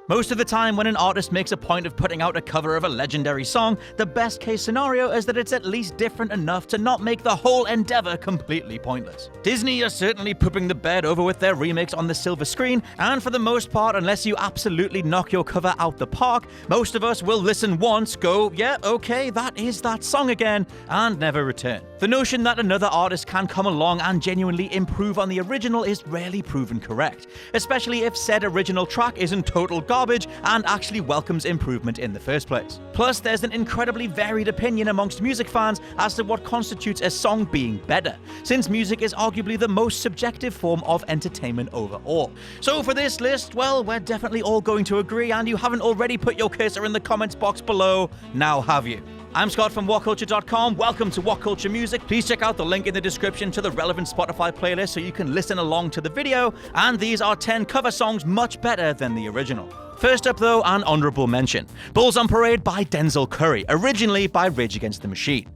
Most of the time, when an artist makes a point of putting out a cover of a legendary song, the best case scenario is that it's at least different enough to not make the whole endeavor completely pointless. Disney are certainly pooping the bed over with their remakes on the silver screen, and for the most part, unless you absolutely knock your cover out the park, most of us will listen once, go, yeah, okay, that is that song again, and never return. The notion that another artist can come along and genuinely improve on the original is rarely proven correct, especially if said original track isn't total garbage and actually welcomes improvement in the first place. Plus, there's an incredibly varied opinion amongst music fans as to what constitutes a song being better, since music is arguably the most subjective form of entertainment overall. So for this list, well, we're definitely all going to agree, and you haven't already put your cursor in the comments box below, now have you? I'm Scott from WhatCulture.com. Welcome to WhatCulture Music. Please check out the link in the description to the relevant Spotify playlist so you can listen along to the video. And these are 10 cover songs much better than the original. First up though, an honorable mention. Bulls on Parade by Denzel Curry, originally by Rage Against the Machine.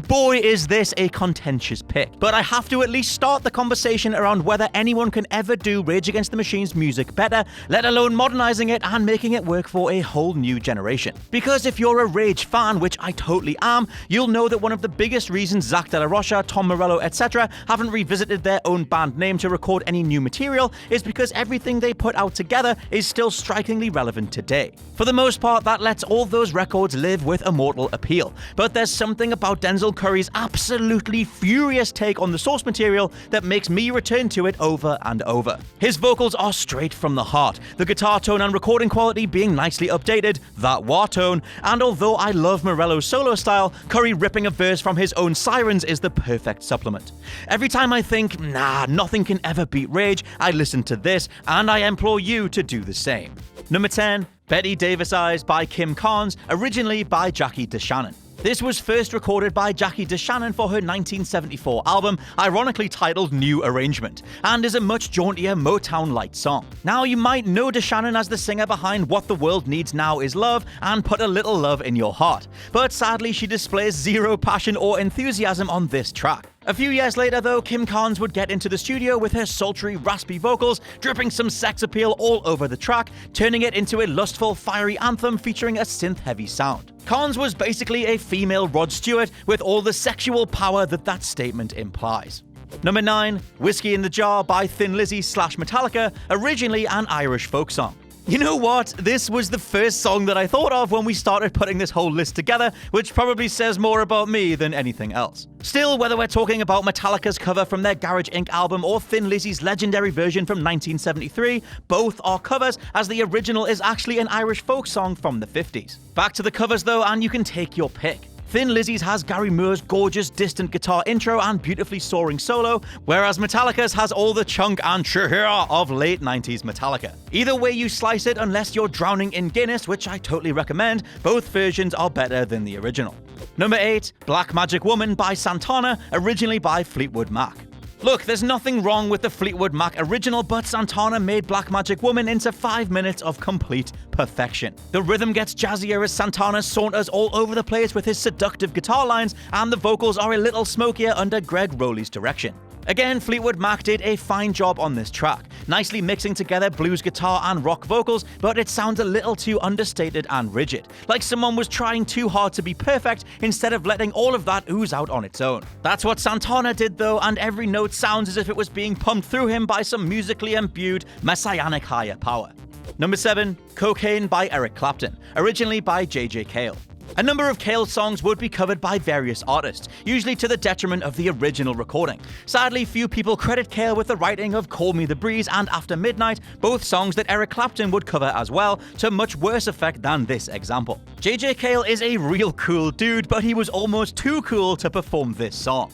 Boy is this a contentious pick. But I have to at least start the conversation around whether anyone can ever do Rage Against the Machine's music better, let alone modernizing it and making it work for a whole new generation. Because if you're a Rage fan, which I totally am, you'll know that one of the biggest reasons Zach De La Rocha, Tom Morello, etc. haven't revisited their own band name to record any new material is because everything they put out together is still strikingly relevant today. For the most part, that lets all those records live with immortal appeal. But there's something about Denzel Curry's absolutely furious take on the source material that makes me return to it over and over. His vocals are straight from the heart, the guitar tone and recording quality being nicely updated, that wah tone, and although I love Morello's solo style, Curry ripping a verse from his own Sirens is the perfect supplement. Every time I think, nah, nothing can ever beat Rage, I listen to this, and I implore you to do the same. Number 10, Betty Davis Eyes by Kim Carnes, originally by Jackie DeShannon. This was first recorded by Jackie DeShannon for her 1974 album, ironically titled New Arrangement, and is a much jauntier Motown-light song. Now, you might know DeShannon as the singer behind What the World Needs Now Is Love and Put a Little Love in Your Heart, but sadly she displays zero passion or enthusiasm on this track. A few years later though, Kim Carnes would get into the studio with her sultry, raspy vocals, dripping some sex appeal all over the track, turning it into a lustful, fiery anthem featuring a synth-heavy sound. Carnes was basically a female Rod Stewart with all the sexual power that statement implies. Number 9, Whiskey in the Jar by Thin Lizzy / Metallica, originally an Irish folk song. You know what? This was the first song that I thought of when we started putting this whole list together, which probably says more about me than anything else. Still, whether we're talking about Metallica's cover from their Garage Inc. album or Thin Lizzy's legendary version from 1973, both are covers, as the original is actually an Irish folk song from the 50s. Back to the covers though, and you can take your pick. Thin Lizzy's has Gary Moore's gorgeous distant guitar intro and beautifully soaring solo, whereas Metallica's has all the chunk and chahira of late 90s Metallica. Either way you slice it, unless you're drowning in Guinness, which I totally recommend, both versions are better than the original. Number 8, Black Magic Woman by Santana, originally by Fleetwood Mac. Look, there's nothing wrong with the Fleetwood Mac original, but Santana made Black Magic Woman into 5 minutes of complete perfection. The rhythm gets jazzier as Santana saunters all over the place with his seductive guitar lines, and the vocals are a little smokier under Greg Rowley's direction. Again, Fleetwood Mac did a fine job on this track, nicely mixing together blues guitar and rock vocals, but it sounds a little too understated and rigid, like someone was trying too hard to be perfect instead of letting all of that ooze out on its own. That's what Santana did though, and every note sounds as if it was being pumped through him by some musically imbued messianic higher power. Number 7, Cocaine by Eric Clapton, originally by J.J. Cale. A number of Cale's songs would be covered by various artists, usually to the detriment of the original recording. Sadly, few people credit Cale with the writing of Call Me the Breeze and After Midnight, both songs that Eric Clapton would cover as well, to much worse effect than this example. J.J. Cale is a real cool dude, but he was almost too cool to perform this song.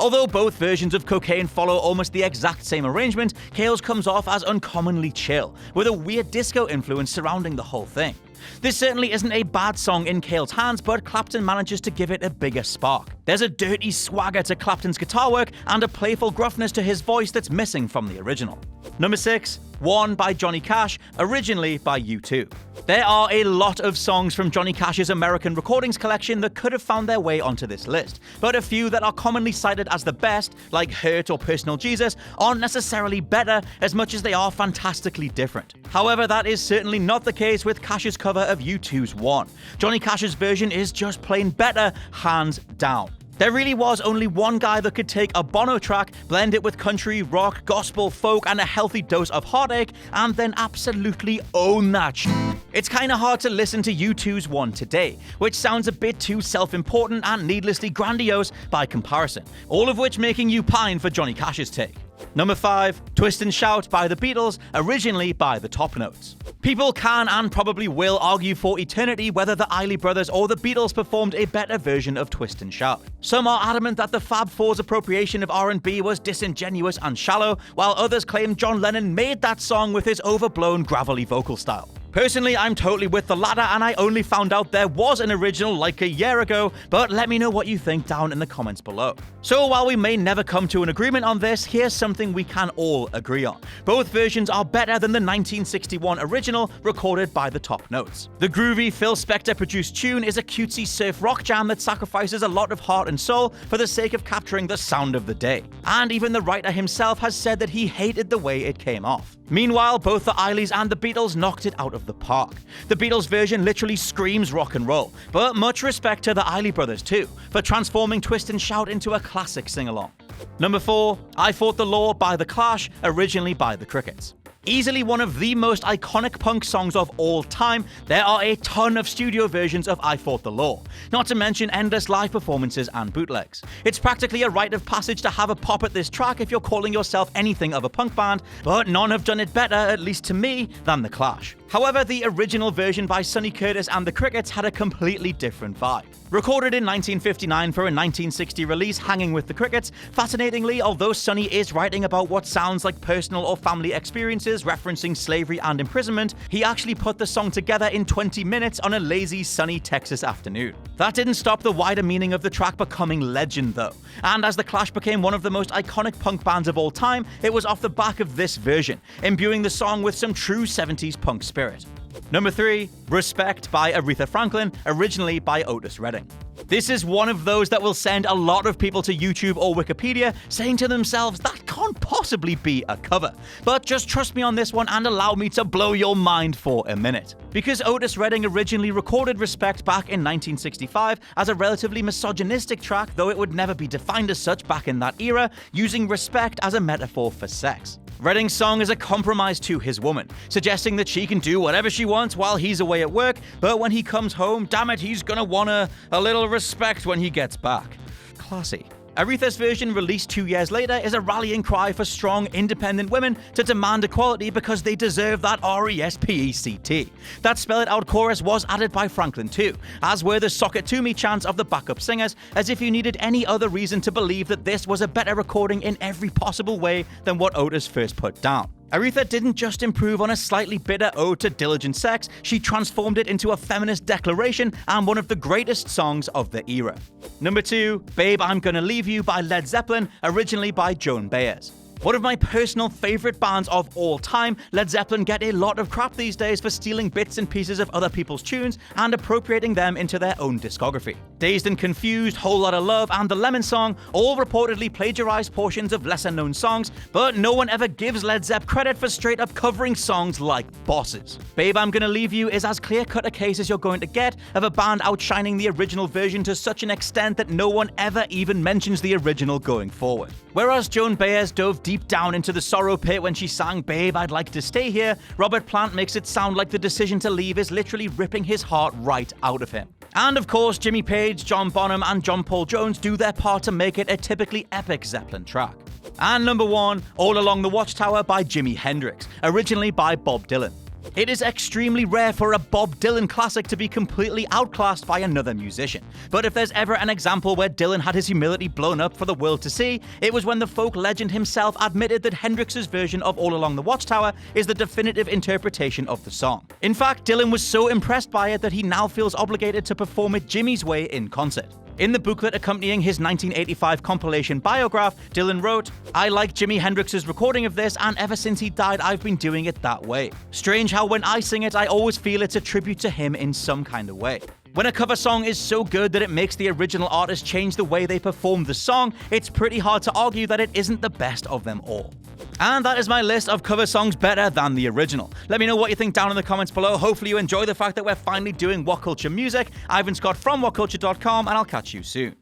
Although both versions of Cocaine follow almost the exact same arrangement, Cale's comes off as uncommonly chill, with a weird disco influence surrounding the whole thing. This certainly isn't a bad song in Cale's hands, but Clapton manages to give it a bigger spark. There's a dirty swagger to Clapton's guitar work and a playful gruffness to his voice that's missing from the original. Number 6, One by Johnny Cash, originally by U2. There are a lot of songs from Johnny Cash's American Recordings collection that could have found their way onto this list, but a few that are commonly cited as the best, like Hurt or Personal Jesus, aren't necessarily better as much as they are fantastically different. However, that is certainly not the case with Cash's cover of U2's One. Johnny Cash's version is just plain better, hands down. There really was only one guy that could take a Bono track, blend it with country, rock, gospel, folk, and a healthy dose of heartache, and then absolutely own that shit. It's kinda hard to listen to U2's One today, which sounds a bit too self-important and needlessly grandiose by comparison, all of which making you pine for Johnny Cash's take. Number 5, Twist and Shout by the Beatles, originally by the Top Notes. People can and probably will argue for eternity whether the Isley Brothers or the Beatles performed a better version of Twist and Shout. Some are adamant that the Fab Four's appropriation of R&B was disingenuous and shallow, while others claim John Lennon made that song with his overblown, gravelly vocal style. Personally, I'm totally with the latter, and I only found out there was an original like a year ago, but let me know what you think down in the comments below. So while we may never come to an agreement on this, here's something we can all agree on. Both versions are better than the 1961 original recorded by the Top Notes. The groovy Phil Spector-produced tune is a cutesy surf rock jam that sacrifices a lot of heart and soul for the sake of capturing the sound of the day. And even the writer himself has said that he hated the way it came off. Meanwhile, both the Isleys and the Beatles knocked it out of the park. The Beatles version literally screams rock and roll, but much respect to the Isley Brothers too, for transforming Twist and Shout into a classic sing-along. Number 4, I Fought the Law by The Clash, originally by the Crickets. Easily one of the most iconic punk songs of all time, there are a ton of studio versions of I Fought the Law, not to mention endless live performances and bootlegs. It's practically a rite of passage to have a pop at this track if you're calling yourself anything of a punk band, but none have done it better, at least to me, than The Clash. However, the original version by Sonny Curtis and the Crickets had a completely different vibe. Recorded in 1959 for a 1960 release, Hanging with the Crickets, fascinatingly, although Sonny is writing about what sounds like personal or family experiences referencing slavery and imprisonment, he actually put the song together in 20 minutes on a lazy, sunny Texas afternoon. That didn't stop the wider meaning of the track becoming legend though, and as The Clash became one of the most iconic punk bands of all time, it was off the back of this version, imbuing the song with some true 70s punk spirit. Number 3, Respect by Aretha Franklin, originally by Otis Redding. This is one of those that will send a lot of people to YouTube or Wikipedia saying to themselves, that can't possibly be a cover. But just trust me on this one and allow me to blow your mind for a minute. Because Otis Redding originally recorded Respect back in 1965 as a relatively misogynistic track, though it would never be defined as such back in that era, using respect as a metaphor for sex. Redding's song is a compromise to his woman, suggesting that she can do whatever she wants while he's away at work, but when he comes home, damn it, he's gonna want a little respect when he gets back. Classy. Aretha's version, released 2 years later, is a rallying cry for strong, independent women to demand equality because they deserve that R-E-S-P-E-C-T. That spell it out chorus was added by Franklin too, as were the sock it to me chants of the backup singers, as if you needed any other reason to believe that this was a better recording in every possible way than what Otis first put down. Aretha didn't just improve on a slightly bitter ode to diligent sex, she transformed it into a feminist declaration and one of the greatest songs of the era. Number 2, Babe, I'm Gonna Leave You by Led Zeppelin, originally by Joan Baez. One of my personal favorite bands of all time, Led Zeppelin get a lot of crap these days for stealing bits and pieces of other people's tunes and appropriating them into their own discography. Dazed and Confused, Whole Lotta Love, and The Lemon Song all reportedly plagiarized portions of lesser-known songs, but no one ever gives Led Zepp credit for straight-up covering songs like bosses. Babe, I'm Gonna Leave You is as clear-cut a case as you're going to get of a band outshining the original version to such an extent that no one ever even mentions the original going forward. Whereas Joan Baez dove deep down into the sorrow pit when she sang Babe, I'd Like to Stay Here, Robert Plant makes it sound like the decision to leave is literally ripping his heart right out of him. And of course, Jimmy Page, John Bonham, and John Paul Jones do their part to make it a typically epic Zeppelin track. And number 1, All Along the Watchtower by Jimi Hendrix, originally by Bob Dylan. It is extremely rare for a Bob Dylan classic to be completely outclassed by another musician. But if there's ever an example where Dylan had his humility blown up for the world to see, it was when the folk legend himself admitted that Hendrix's version of All Along the Watchtower is the definitive interpretation of the song. In fact, Dylan was so impressed by it that he now feels obligated to perform it Jimmy's way in concert. In the booklet accompanying his 1985 compilation Biograph, Dylan wrote, "I like Jimi Hendrix's recording of this, and ever since he died I've been doing it that way. Strange how when I sing it I always feel it's a tribute to him in some kind of way. When a cover song is so good that it makes the original artist change the way they perform the song, it's pretty hard to argue that it isn't the best of them all." And that is my list of cover songs better than the original. Let me know what you think down in the comments below. Hopefully you enjoy the fact that we're finally doing WhatCulture music. I've been Scott from WhatCulture.com, and I'll catch you soon.